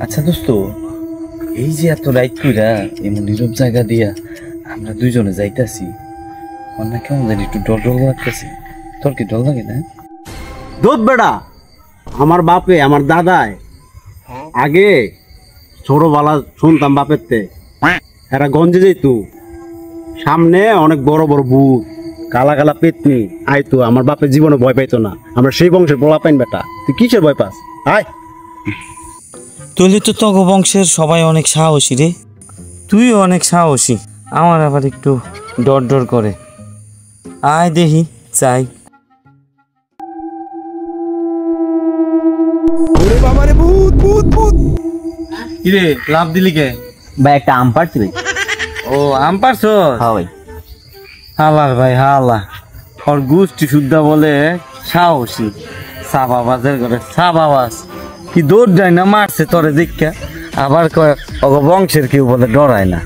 আচ্ছা দোস্ত, এই যে এত রাইট কইরা এমন নীরব জায়গা দিয়া আমরা দুইজনে যাইতাছি, আমার না কেমন জানি একটু ডর ডর লাগতেছে। তোর কি ডর লাগে না? দুধ বেড়া, আমার বাপে আমার দাদায় আগে ছোটবেলা শুনতাম বাপের তে এরা গঞ্জে যেত, সামনে অনেক বড় বড় ভূত, কালা কালা পেতনি আইতো, আমার বাপের জীবনে ভয় পাইতো না। আমরা সেই বংশের পোলা পাইন বেটা, তুই কিসের ভয় পাস? আয় তুই তো তগ বংশের সবাই অনেক সাহসী রে, তুইও অনেক সাহসী, আমার আবার একটু ডর ডর করে। আয় দেখি চাই। কিরে লাভ দিলি কে? ভাই একটা আম পাড়ছি ভাই। ও আম পারছ? হ্যাঁ ভাই। হালার ভাই হালা, ওর গোষ্ঠী শুদ্ধা বলে সাহসী, সাবাবাজের ঘরে সাবাবাজ কি দৌড় যায় না মারছে তোরে দীক্ষা, আবার কয় বংশের কেউ বলে ডরায় না।